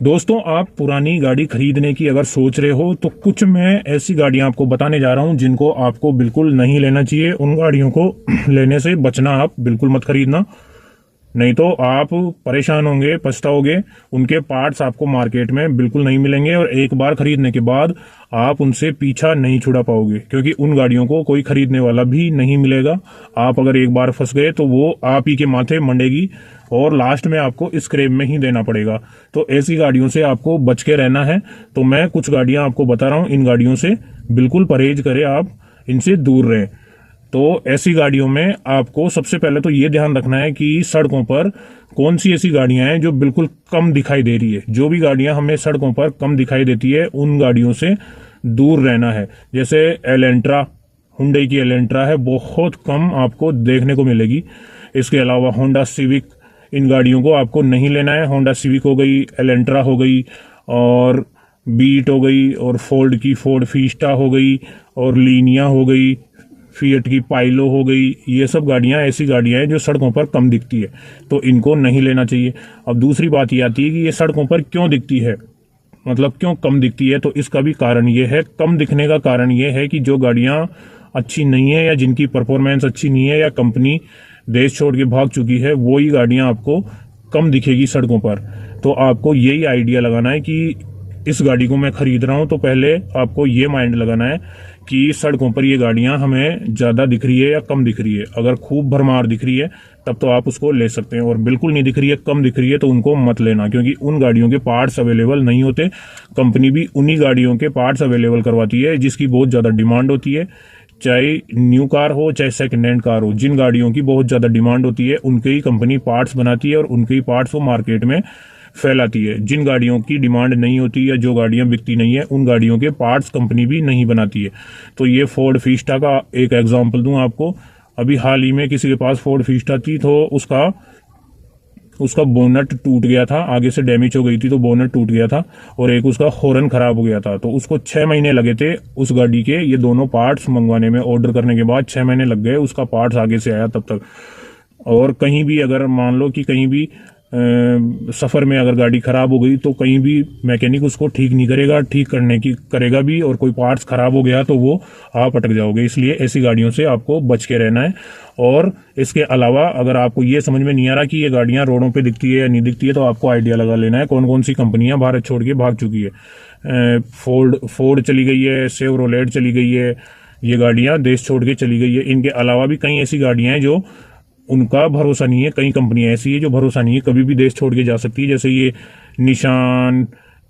दोस्तों, आप पुरानी गाड़ी खरीदने की अगर सोच रहे हो तो कुछ मैं ऐसी गाड़ियां आपको बताने जा रहा हूं जिनको आपको बिल्कुल नहीं लेना चाहिए। उन गाड़ियों को लेने से बचना, आप बिल्कुल मत खरीदना, नहीं तो आप परेशान होंगे, पछताओगे। उनके पार्ट्स आपको मार्केट में बिल्कुल नहीं मिलेंगे और एक बार खरीदने के बाद आप उनसे पीछा नहीं छुड़ा पाओगे, क्योंकि उन गाड़ियों को कोई खरीदने वाला भी नहीं मिलेगा। आप अगर एक बार फंस गए तो वो आप ही के माथे मंडेगी और लास्ट में आपको स्क्रैप में ही देना पड़ेगा। तो ऐसी गाड़ियों से आपको बच के रहना है। तो मैं कुछ गाड़ियां आपको बता रहा हूं, इन गाड़ियों से बिल्कुल परहेज करें, आप इनसे दूर रहें। तो ऐसी गाड़ियों में आपको सबसे पहले तो ये ध्यान रखना है कि सड़कों पर कौन सी ऐसी गाड़ियां हैं जो बिल्कुल कम दिखाई दे रही है। जो भी गाड़ियां हमें सड़कों पर कम दिखाई देती है उन गाड़ियों से दूर रहना है। जैसे एलेंट्रा, हुंडई की एलेंट्रा है, बहुत कम आपको देखने को मिलेगी। इसके अलावा होंडा सिविक, इन गाड़ियों को आपको नहीं लेना है। होंडा सिविक हो गई, एलेंट्रा हो गई और बीट हो गई और फोर्ड की फोर्ड फीस्टा हो गई और लीनिया हो गई, फिएट की पाइलो हो गई। ये सब गाड़ियां ऐसी गाड़ियां हैं जो सड़कों पर कम दिखती है, तो इनको नहीं लेना चाहिए। अब दूसरी बात ये आती है कि ये सड़कों पर क्यों दिखती है, मतलब क्यों कम दिखती है। तो इसका भी कारण ये है, कम दिखने का कारण ये है कि जो गाड़ियां अच्छी नहीं है या जिनकी परफॉर्मेंस अच्छी नहीं है या कंपनी देश छोड़ के भाग चुकी है, वो ही गाड़ियां आपको कम दिखेगी सड़कों पर। तो आपको यही आइडिया लगाना है कि इस गाड़ी को मैं खरीद रहा हूं तो पहले आपको ये माइंड लगाना है कि सड़कों पर ये गाड़ियां हमें ज्यादा दिख रही है या कम दिख रही है। अगर खूब भरमार दिख रही है तब तो आप उसको ले सकते हैं, और बिल्कुल नहीं दिख रही है, कम दिख रही है, तो उनको मत लेना, क्योंकि उन गाड़ियों के पार्ट्स अवेलेबल नहीं होते। कंपनी भी उन्हीं गाड़ियों के पार्ट्स अवेलेबल करवाती है जिसकी बहुत ज्यादा डिमांड होती है। चाहे न्यू कार हो चाहे सेकंड हैंड कार हो, जिन गाड़ियों की बहुत ज्यादा डिमांड होती है उनके ही कंपनी पार्ट्स बनाती है और उनके ही पार्ट्स वो मार्केट में फैलाती है। जिन गाड़ियों की डिमांड नहीं होती या जो गाड़ियां बिकती नहीं है, उन गाड़ियों के पार्ट्स कंपनी भी नहीं बनाती है। तो ये फोर्ड फीस्टा का एक एग्जांपल दूं आपको। अभी हाल ही में किसी के पास फोर्ड फीस्टा थी, तो उसका बोनट टूट गया था, आगे से डैमेज हो गई थी तो बोनट टूट गया था, और एक उसका हॉर्न खराब हो गया था। तो उसको 6 महीने लगे थे उस गाड़ी के ये दोनों पार्ट्स मंगवाने में। ऑर्डर करने के बाद 6 महीने लग गए, उसका पार्ट्स आगे से आया तब तक। और कहीं भी अगर मान लो कि कहीं भी सफर में अगर गाड़ी खराब हो गई तो कहीं भी मैकेनिक उसको ठीक नहीं करेगा, ठीक करने की करेगा भी, और कोई पार्ट्स खराब हो गया तो वो आप अटक जाओगे। इसलिए ऐसी गाड़ियों से आपको बच के रहना है। और इसके अलावा अगर आपको ये समझ में नहीं आ रहा कि ये गाड़ियां रोडों पे दिखती है या नहीं दिखती है, तो आपको आइडिया लगा लेना है कौन कौन सी कंपनियां भारत छोड़ के भाग चुकी है। फोर्ड चली गई है, शेवरोलेट चली गई है, ये गाड़ियां देश छोड़ के चली गई है। इनके अलावा भी कई ऐसी गाड़ियां हैं जो उनका भरोसा नहीं है। कई कंपनियां ऐसी है जो भरोसा नहीं है, कभी भी देश छोड़ के जा सकती है। जैसे ये निशान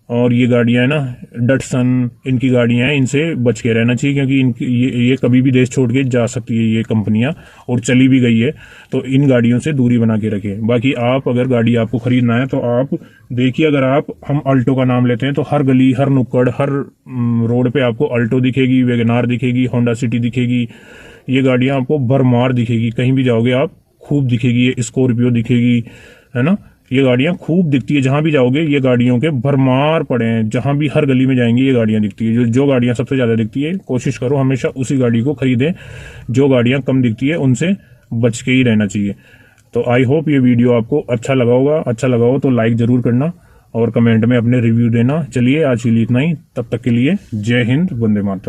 और ये गाड़ियां है ना, डटसन, इनकी गाड़ियां हैं, इनसे बच के रहना चाहिए, क्योंकि इनकी ये कभी भी देश छोड़ के जा सकती है ये कंपनियां, और चली भी गई है। तो इन गाड़ियों से दूरी बना के रखें। बाकी आप अगर गाड़ी आपको खरीदना है तो आप देखिए, अगर हम अल्टो का नाम लेते हैं तो हर गली, हर नुक्कड़, हर रोड पे आपको अल्टो दिखेगी, वैगनार दिखेगी, होंडा सिटी दिखेगी। ये गाड़ियां आपको भरमार दिखेगी, कहीं भी जाओगे आप खूब दिखेगी। ये स्कॉर्पियो दिखेगी, है ना, ये गाड़ियां खूब दिखती है। जहां भी जाओगे ये गाड़ियों के भरमार पड़े हैं, जहां भी हर गली में जाएंगे ये गाड़ियां दिखती है। जो गाड़ियां सबसे ज्यादा दिखती है, कोशिश करो हमेशा उसी गाड़ी को खरीदें। जो गाड़ियां कम दिखती है उनसे बच के ही रहना चाहिए। तो आई होप ये वीडियो आपको अच्छा लगा होगा। अच्छा लगा हो तो लाइक जरूर करना और कमेंट में अपने रिव्यू देना। चलिए आज के लिए इतना ही, तब तक के लिए जय हिंद, वंदे मातरम।